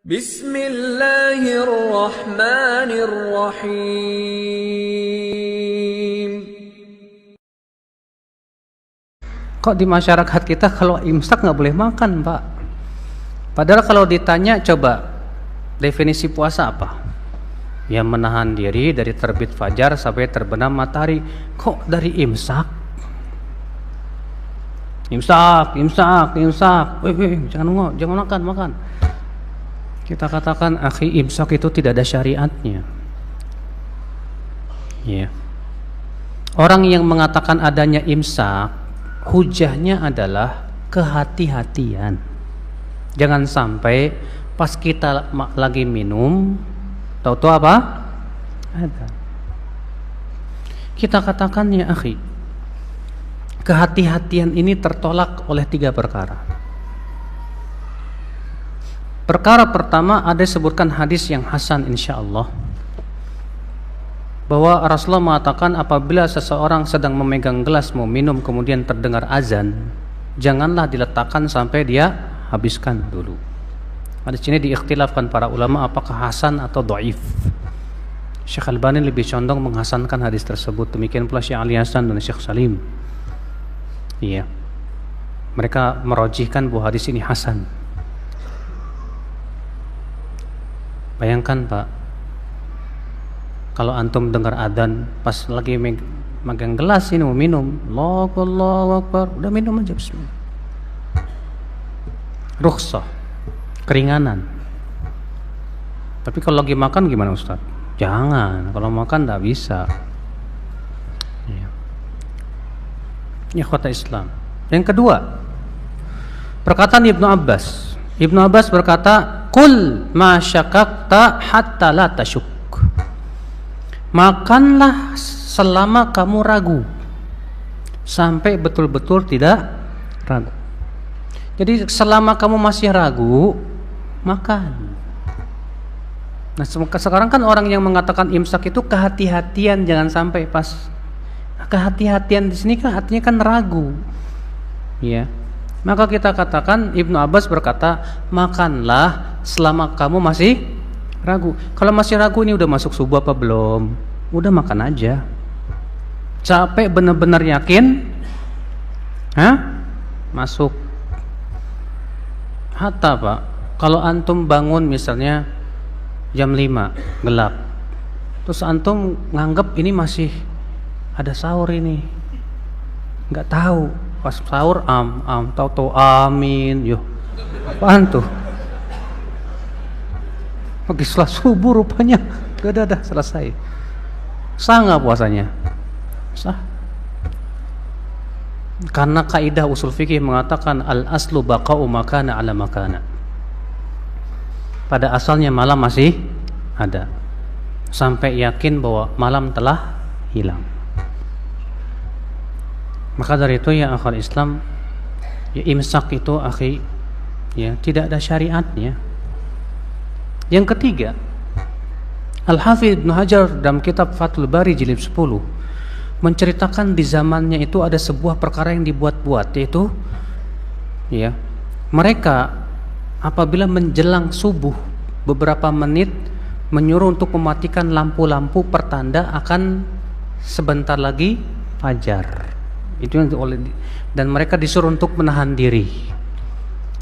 Bismillahirrahmanirrahim. Kok di masyarakat kita kalau imsak nggak boleh makan, Pak? Padahal kalau ditanya, coba definisi puasa apa? Ya menahan diri dari terbit fajar sampai terbenam matahari. Kok dari imsak? Imsak. Wih, jangan makan. Kita katakan, akhi, imsak itu tidak ada syariatnya. Ya. Orang yang mengatakan adanya imsak, hujahnya adalah kehati-hatian. Jangan sampai pas kita lagi minum, tahu-tahu apa? Ada. Kita katakan, ya akhi, kehati-hatian ini tertolak oleh 3 perkara. Perkara pertama, ada sebutkan hadis yang hasan insyaallah, bahwa Rasulullah mengatakan apabila seseorang sedang memegang gelas mau minum kemudian terdengar azan, janganlah diletakkan sampai dia habiskan dulu. Hadis ini diikhtilafkan para ulama apakah hasan atau dhaif. Syekh Albani lebih condong menghasankan hadis tersebut, demikian pula Syekh Ali Hasan dan Syekh Salim. Iya. Mereka merojihkan bahwa hadis ini hasan. Bayangkan, Pak, kalau antum dengar adzan pas lagi megang gelas ini mau minum, Allahu Akbar, udah minum aja, bismillah. Rukhsah, keringanan. Tapi kalau lagi makan gimana, Ustaz? Jangan, kalau makan enggak bisa. Ya. Ikhwata Islam. Yang kedua, perkataan Ibnu Abbas. Ibnu Abbas berkata, "Qul ma syakakta hatta la tasyuk." Makanlah selama kamu ragu, sampai betul-betul tidak ragu. Jadi selama kamu masih ragu, makan. Nah, sekarang kan orang yang mengatakan imsak itu kehati-hatian, jangan sampai pas. Nah, kehati-hatian di sini kan artinya kan ragu. Ya. Maka kita katakan, Ibnu Abbas berkata, makanlah selama kamu masih ragu. Kalau masih ragu, ini udah masuk subuh apa belum? Udah makan aja. Sampai benar-benar yakin, masuk. Hatta, Pak, kalau antum bangun misalnya jam 5 gelap, terus antum nganggep ini masih ada sahur ini, nggak tahu. Pas sahur tahu amin, yo, apaan tuh? Pagi setelah subuh rupanya gak ada, selesai. Sah nggak puasanya? Sah. Karena kaidah usul fikih mengatakan al aslu baqa'u makana ala makana. Pada asalnya malam masih ada, sampai yakin bahwa malam telah hilang. Maka dari itu, ya akhwat Islam, ya imsak itu, akhi, ya tidak ada syariatnya. Yang ketiga, Al-Hafidz Ibnu Hajar dalam kitab Fathul Bari jilid 10 menceritakan di zamannya itu ada sebuah perkara yang dibuat-buat, yaitu ya, mereka apabila menjelang subuh beberapa menit menyuruh untuk mematikan lampu-lampu pertanda akan sebentar lagi fajar. Itu yang dan mereka disuruh untuk menahan diri.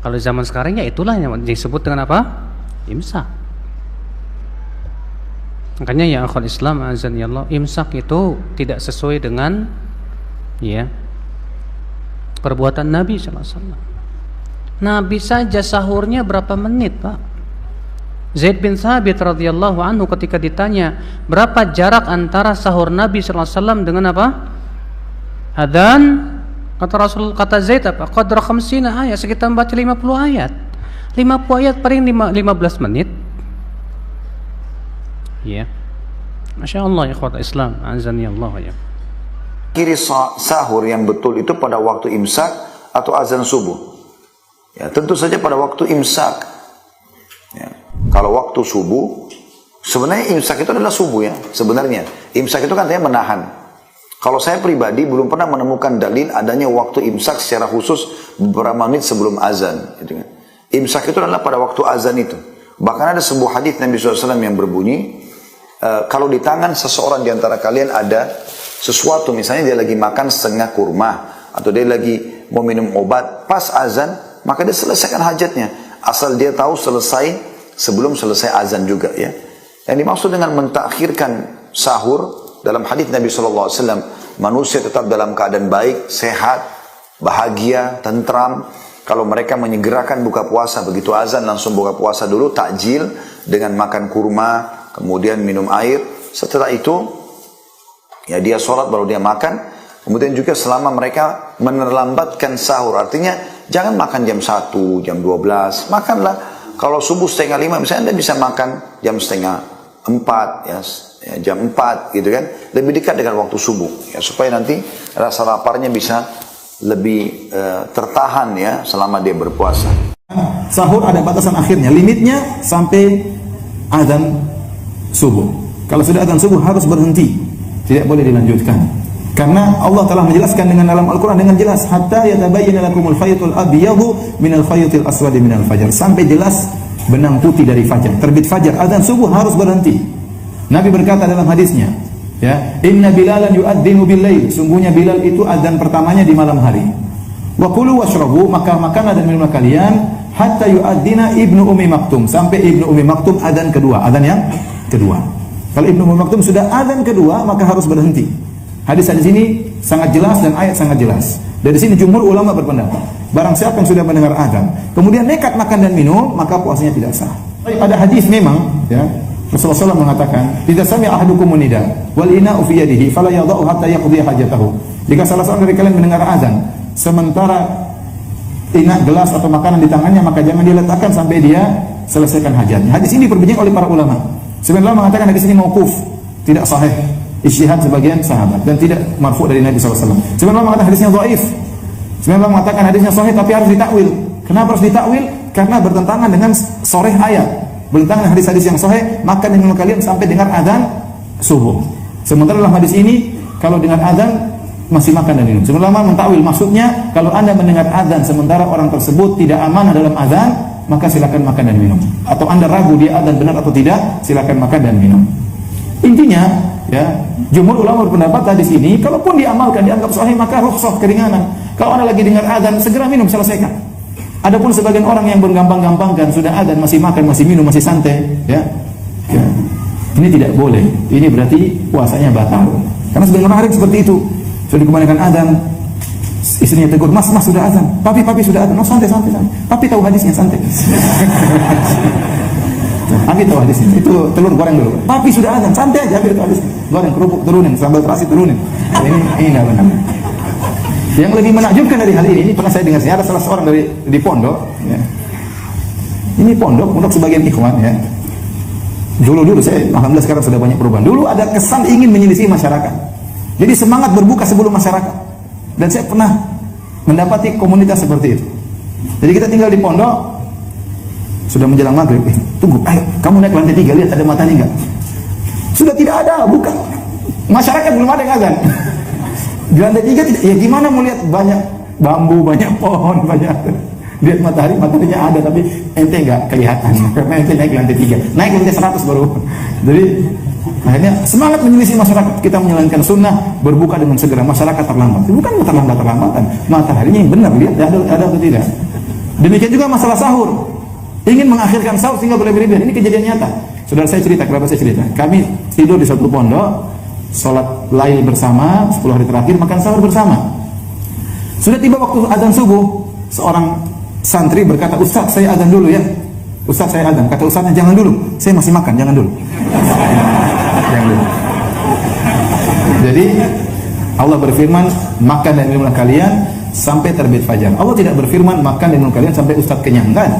Kalau zaman sekarang, ya itulah yang disebut dengan apa? Imsak. Makanya ya akhwat Islam azan ya Allah, imsak itu tidak sesuai dengan ya perbuatan Nabi sallallahu alaihi wasallam. Nabi saja sahurnya berapa menit, Pak? Zaid bin Thabit radhiyallahu anhu ketika ditanya berapa jarak antara sahur Nabi sallallahu alaihi wasallam dengan apa? Adzan, kata Zaid apa? Qadra 50 ayat, sekitar baca 50 ayat. 50 ayat paling 15 menit. Ya. Masya Allah, ikhwat Islam, azani Allah ya. Kiri sahur yang betul itu pada waktu imsak atau azan subuh? Ya, tentu saja pada waktu imsak. Ya. Kalau waktu subuh, sebenarnya imsak itu adalah subuh ya. Sebenarnya imsak itu kan artinya menahan. Kalau saya pribadi belum pernah menemukan dalil adanya waktu imsak secara khusus beberapa menit sebelum azan. Imsak itu adalah pada waktu azan itu. Bahkan ada sebuah hadis Nabi SAW yang berbunyi, kalau di tangan seseorang di antara kalian ada sesuatu, misalnya dia lagi makan setengah kurma, atau dia lagi mau minum obat, pas azan, maka dia selesaikan hajatnya. Asal dia tahu selesai sebelum selesai azan juga ya. Yang dimaksud dengan mentakhirkan sahur, dalam hadis Nabi SAW, manusia tetap dalam keadaan baik, sehat, bahagia, tentram. Kalau mereka menyegerakan buka puasa, begitu azan langsung buka puasa dulu, takjil dengan makan kurma, kemudian minum air. Setelah itu, ya dia sholat baru dia makan. Kemudian juga selama mereka menerlambatkan sahur, artinya jangan makan jam 1, jam 12, makanlah. Kalau subuh 4:30, misalnya Anda bisa makan jam 3:30, ya jam 4 gitu kan, lebih dekat dengan waktu subuh ya, supaya nanti rasa laparnya bisa lebih tertahan ya selama dia berpuasa. Sahur ada batasan akhirnya, limitnya sampai azan subuh. Kalau sudah azan subuh harus berhenti, tidak boleh dilanjutkan. Karena Allah telah menjelaskan dengan dalam Al-Quran dengan jelas, hatta yatabayyana lakumul khaytul abyadu minal khaytil aswadi minal fajar, sampai jelas benang putih dari fajar, terbit fajar, azan subuh harus berhenti. Nabi berkata dalam hadisnya, ya, inna bilalan yu'adzinu bil-lail, sungguhnya Bilal itu azan pertamanya di malam hari. Wa kulu washrabu, maka makanlah dan minumlah kalian hatta yu'adzina Ibnu Ummi Maktum, sampai Ibnu Ummi Maktum azan kedua, azan yang kedua. Kalau Ibnu Ummi Maktum sudah azan kedua, maka harus berhenti. Hadis di sini sangat jelas dan ayat sangat jelas. Dari sini jumhur ulama berpendapat, barang siapa yang sudah mendengar azan, kemudian nekat makan dan minum, maka puasanya tidak sah. Ada hadis memang, ya, Rasulullah SAW mengatakan, "Idza sami'a ahadukum nida wal ina'u fi yadihi fala yadh'u hatta yaqdi hajatahu." Jika salah seorang dari kalian mendengar azan, sementara inak gelas atau makanan di tangannya, maka jangan dia letakkan sampai dia selesaikan hajatnya. Hadis ini diperbincangkan oleh para ulama. Sebenarnya mengatakan hadis ini mauquf, tidak sahih, ijtihad sebagian sahabat dan tidak marfu dari Nabi SAW. Sebenarnya mengatakan hadisnya dhaif. Sebenarnya mengatakan hadisnya sahih tapi harus ditakwil. Kenapa harus ditakwil? Karena bertentangan dengan sharih ayat. Bertentangan hadis-hadis yang sahih, makan dengan kalian sampai dengar azan subuh. Sementara dalam hadis ini, kalau dengar azan masih makan dan minum. Sebenarnya mentakwil, maksudnya kalau Anda mendengar azan sementara orang tersebut tidak amanah dalam azan, maka silakan makan dan minum. Atau Anda ragu dia azan benar atau tidak, silakan makan dan minum. Intinya, ya, jumhur ulama berpendapat hadis ini, kalaupun diamalkan dianggap sahih, maka rukhsah, keringanan. Kalau Anda lagi dengar azan, segera minum, selesaikan. Adapun sebagian orang yang bergampang-gampangkan, sudah azan masih makan, masih minum, masih santai, ya, ini tidak boleh. Ini berarti puasanya batal. Karena sebagian orang seperti itu, sudah kebanyakan azan, istrinya tegur, mas sudah azan, papi sudah azan, santai, papi tahu hadisnya, santai. Papi tahu hadisnya, itu telur goreng dulu. Papi sudah azan, santai aja, papi tahu hadisnya. Goreng kerupuk turunin, sambal terasi turunin. Ini tidak benar. Yang lebih menakjubkan dari hal ini pernah saya dengar, ada salah seorang di pondok, ya. Ini pondok sebagian ikhwan, ya. Dulu saya, alhamdulillah sekarang sudah banyak perubahan. Dulu ada kesan ingin menyelisih masyarakat. Jadi semangat berbuka sebelum masyarakat. Dan saya pernah mendapati komunitas seperti itu. Jadi kita tinggal di pondok, sudah menjelang maghrib, tunggu, ayo, kamu naik lantai 3, lihat ada matahari enggak? Sudah tidak ada, buka. Masyarakat belum ada yang azan. Di lantai 3 tidak, ya gimana mau lihat banyak bambu, banyak pohon, banyak lihat mataharinya ada tapi ente enggak kelihatan karena ente naik lantai 3, naik lantai 100 baru. Jadi akhirnya semangat menyelisih masyarakat, kita menjalankan sunnah berbuka dengan segera, masyarakat terlambat. Bukan terlambatan, mataharinya yang benar, lihat ada atau tidak. Demikian juga masalah sahur, ingin mengakhirkan sahur sehingga berlebihan, ini kejadian nyata. Saudara saya cerita, kenapa saya cerita? Kami tidur di satu pondok, sholat lail bersama, 10 hari terakhir makan sahur bersama. Sudah tiba waktu azan subuh, seorang santri berkata, Ustaz saya azan dulu ya. Ustaz saya azan. Kata Ustaznya, jangan dulu, saya masih makan, jangan dulu. Jangan dulu. Jadi Allah berfirman, makan dan minumlah kalian sampai terbit fajar. Allah tidak berfirman makan dan minum kalian sampai Ustaz kenyang, kan?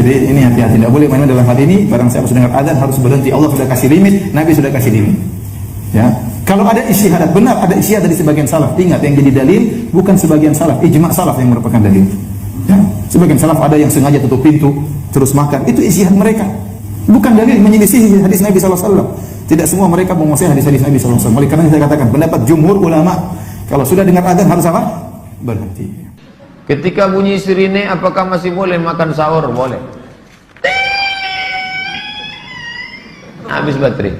Jadi ini hati-hati, tidak boleh main dalam hal ini. Barang siapa sudah dengar azan harus berhenti. Allah sudah kasih limit, Nabi sudah kasih limit. Ya, kalau ada ijtihad, benar ada ijtihad dari sebagian salaf. Ingat, yang jadi dalil bukan sebagian salaf, ijma' salaf yang merupakan dalil. Ya, sebagian salaf ada yang sengaja tutup pintu terus makan, itu ijtihad mereka. Bukan dalil menyelisih hadis Nabi SAW. Tidak semua mereka menguasai hadis-hadis Nabi SAW. Oleh karena saya katakan, pendapat jumhur ulama, kalau sudah dengar azan harus apa? Berhenti. Ketika bunyi sirine, apakah masih boleh makan sahur? Boleh. habis baterai.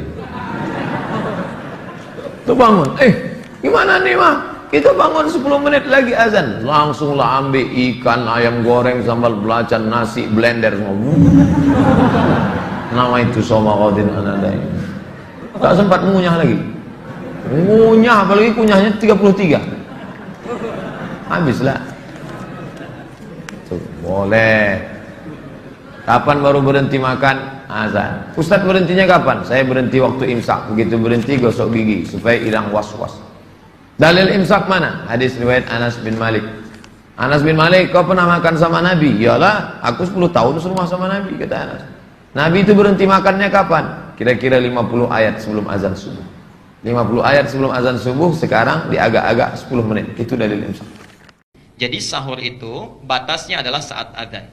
Tuh bangun, gimana nih mah? Kita bangun 10 menit lagi azan. Langsunglah ambil ikan, ayam goreng, sambal belacan, nasi, blender semua. Nama itu soma qadin anadai. Tak sempat mengunyah lagi. Mengunyah, apalagi kunyahnya 33. Habislah. Tuh, boleh. Kapan baru berhenti makan? Azan. Ustadz berhentinya kapan? Saya berhenti waktu imsak. Begitu berhenti gosok gigi supaya hilang was-was. Dalil imsak mana? Hadis riwayat Anas bin Malik. Anas bin Malik, kau pernah makan sama Nabi? Iyalah, aku 10 tahun serumah sama Nabi, kata Anas. Nabi itu berhenti makannya kapan? Kira-kira 50 ayat sebelum azan subuh. 50 ayat sebelum azan subuh, sekarang di agak-agak 10 menit. Itu dalil imsak. Jadi sahur itu batasnya adalah saat adzan.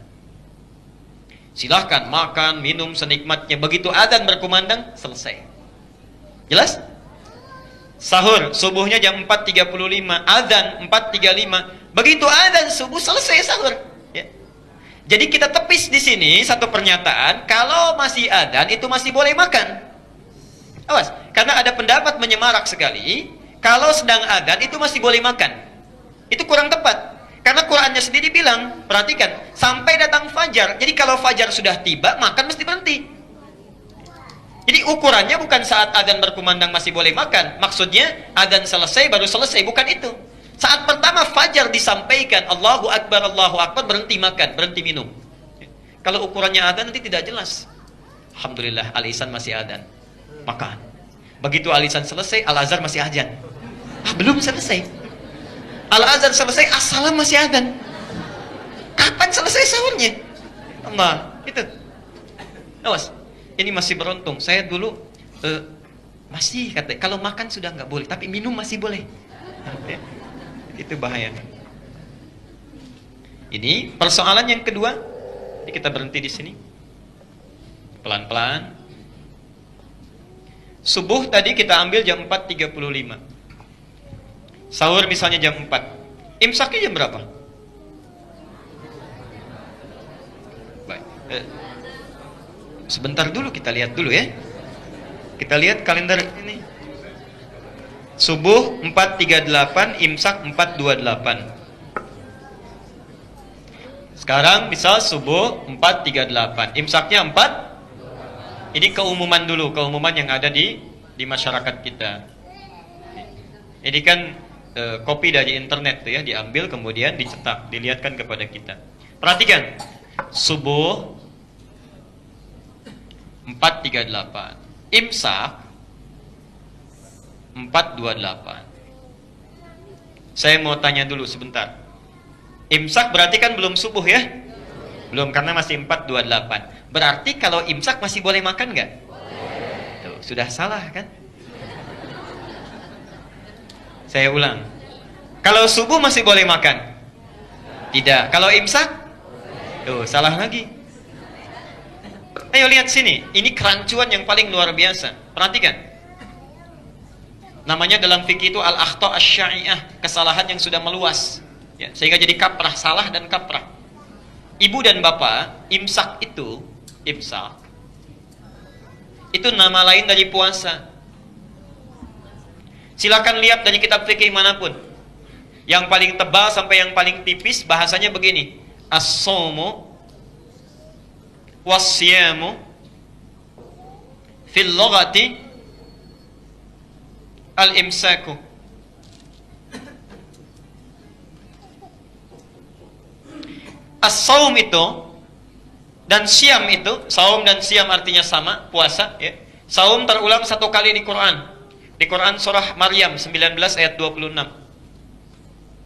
Silahkan makan, minum senikmatnya. Begitu adzan berkumandang, selesai. Jelas? Sahur, subuhnya jam 4.35, adzan 4.35. Begitu adzan subuh, selesai sahur. Ya. Jadi kita tepis di sini satu pernyataan, kalau masih adzan itu masih boleh makan. Awas, karena ada pendapat menyemarak sekali, kalau sedang adzan itu masih boleh makan. Itu kurang tepat. Karena Qurannya sendiri bilang, perhatikan, sampai datang fajar. Jadi kalau fajar sudah tiba, makan mesti berhenti. Jadi ukurannya bukan saat adzan berkumandang masih boleh makan. Maksudnya adzan selesai baru selesai, bukan itu. Saat pertama fajar disampaikan, Allahu Akbar, berhenti makan, berhenti minum. Kalau ukurannya adzan nanti tidak jelas. Alhamdulillah, Al-Ihsan masih adzan, makan. Begitu Al-Ihsan selesai, Al-Azhar masih adzan. Belum selesai. Al-Azhar selesai, As-Salam masih adzan. Kapan selesai sahurnya? Allah, itu. Awas. Ini masih beruntung. Saya dulu masih kata kalau makan sudah nggak boleh, tapi minum masih boleh. Itu bahaya. Ini persoalan yang kedua. Jadi kita berhenti di sini. Pelan-pelan. Subuh tadi kita ambil jam 4.35. Sahur misalnya jam 4. Imsaknya jam berapa? Baik. Sebentar dulu, kita lihat dulu ya. Kita lihat kalender ini. Subuh 4.38, imsak 4.28. Sekarang misal subuh 4.38, imsaknya 4. Ini keumuman dulu, keumuman yang ada di masyarakat kita. Ini kan kopi dari internet tuh ya, diambil kemudian dicetak, dilihatkan kepada kita. Perhatikan. Subuh 4.38, imsak 4.28. Saya mau tanya dulu sebentar. Imsak berarti kan belum subuh ya? Belum, karena masih 4.28. Berarti kalau imsak masih boleh makan nggak? Tuh, sudah salah kan? Saya ulang. Kalau subuh masih boleh makan? Tidak. Kalau imsak? Tuh, salah lagi. Ayo lihat sini, ini kerancuan yang paling luar biasa. Perhatikan. Namanya dalam fikih itu al-akhta' asy-sya'i'ah, kesalahan yang sudah meluas. Ya, sehingga jadi kaprah, salah dan kaprah. Ibu dan bapak, imsak itu nama lain dari puasa. Silakan lihat dari kitab fikih manapun. Yang paling tebal sampai yang paling tipis bahasanya begini. As-shaumu was-siyamu fil lughati al-imsaku. As-shaum itu dan siam itu, saum dan siam artinya sama, puasa ya. Saum terulang 1 kali di Quran. Di Quran surah Maryam 19 ayat 26.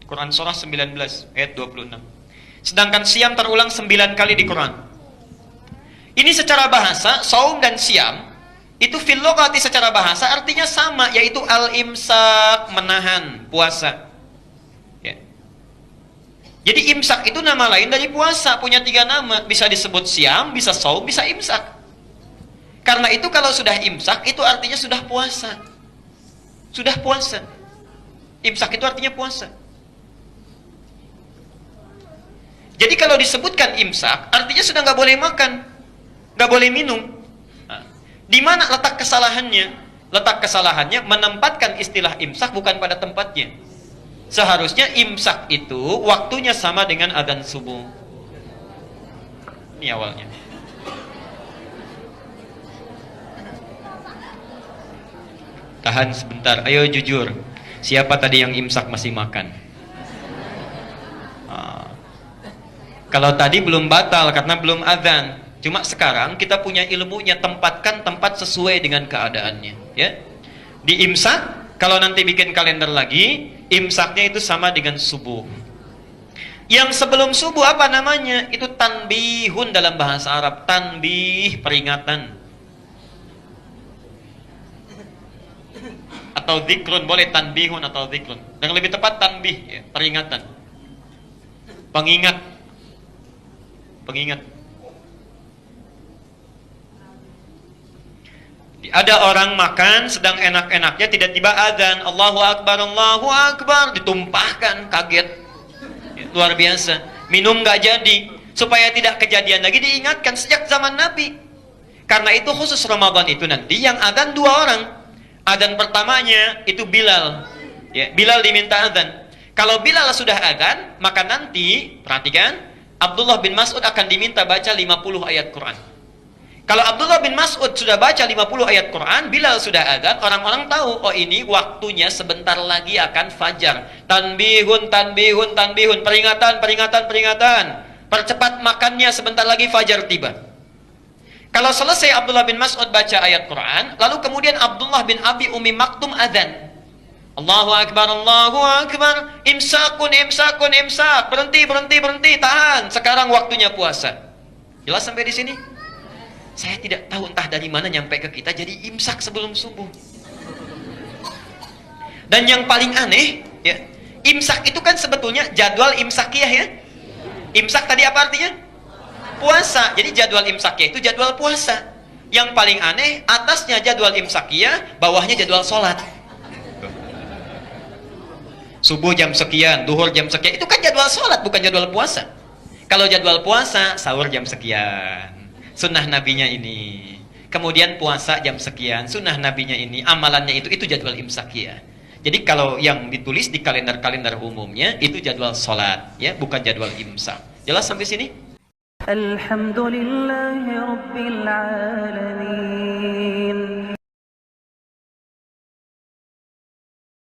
Quran surah 19 ayat 26. Sedangkan siam terulang 9 kali di Quran. Ini secara bahasa, saum dan siam itu fil lughati secara bahasa artinya sama, yaitu al-imsak, menahan, puasa. Ya. Jadi imsak itu nama lain dari puasa, punya 3 nama, bisa disebut siam, bisa saum, bisa imsak. Karena itu kalau sudah imsak itu artinya sudah puasa. Sudah puasa. Imsak itu artinya puasa. Jadi kalau disebutkan imsak artinya sudah nggak boleh makan, nggak boleh minum. Nah, Di mana letak kesalahannya? Letak kesalahannya menempatkan istilah imsak bukan pada tempatnya. Seharusnya imsak itu waktunya sama dengan adzan subuh. Ini awalnya. Tahan sebentar, ayo jujur. Siapa tadi yang imsak masih makan? Kalau tadi belum batal karena belum adzan. Cuma sekarang kita punya ilmunya, tempatkan tempat sesuai dengan keadaannya. Ya, di imsak, kalau nanti bikin kalender lagi, imsaknya itu sama dengan subuh. Yang sebelum subuh apa namanya? Itu tanbihun dalam bahasa Arab. Tanbih, peringatan. Atau zikrun, boleh tanbihun atau zikrun. Yang lebih tepat tanbih, ya, peringatan. Pengingat. Pengingat. Ada orang makan sedang enak-enaknya, tiba-tiba adzan, Allahu Akbar, ditumpahkan, kaget. Luar biasa. Minum nggak jadi, supaya tidak kejadian lagi diingatkan sejak zaman Nabi. Karena itu khusus Ramadan itu nanti yang adzan 2 orang. Adzan pertamanya itu Bilal. Ya, Bilal diminta adzan. Kalau Bilal sudah adzan, maka nanti perhatikan, Abdullah bin Mas'ud akan diminta baca 50 ayat Quran. Kalau Abdullah bin Mas'ud sudah baca 50 ayat Quran, Bilal sudah adzan, orang-orang tahu, oh ini waktunya sebentar lagi akan fajar. Tanbihun, tanbihun, tanbihun, peringatan, peringatan, peringatan. Percepat makannya, sebentar lagi fajar tiba. Kalau selesai Abdullah bin Mas'ud baca ayat Quran, lalu kemudian Abdullah bin Abi Umi Maktum adzan. Allahu Akbar, Allahu Akbar, imsakun, imsakun, imsak. Berhenti, berhenti, berhenti, tahan. Sekarang waktunya puasa. Jelas sampai di sini? Saya tidak tahu entah dari mana nyampe ke kita jadi imsak sebelum subuh. Dan yang paling aneh, ya, imsak itu kan sebetulnya jadwal imsakiyah, ya. Imsak tadi apa artinya? Puasa. Jadi jadwal imsakiyah itu jadwal puasa. Yang paling aneh, atasnya jadwal imsakiyah, bawahnya jadwal sholat. Subuh jam sekian, duhur jam sekian, itu kan jadwal sholat, bukan jadwal puasa. Kalau jadwal puasa, sahur jam sekian, sunnah nabinya ini. Kemudian puasa jam sekian, sunnah nabinya ini. Amalannya itu jadwal imsakiyah. Jadi kalau yang ditulis di kalender-kalender umumnya itu jadwal sholat, ya, bukan jadwal imsak. Jelas sampai sini? Alhamdulillahirabbil alamin.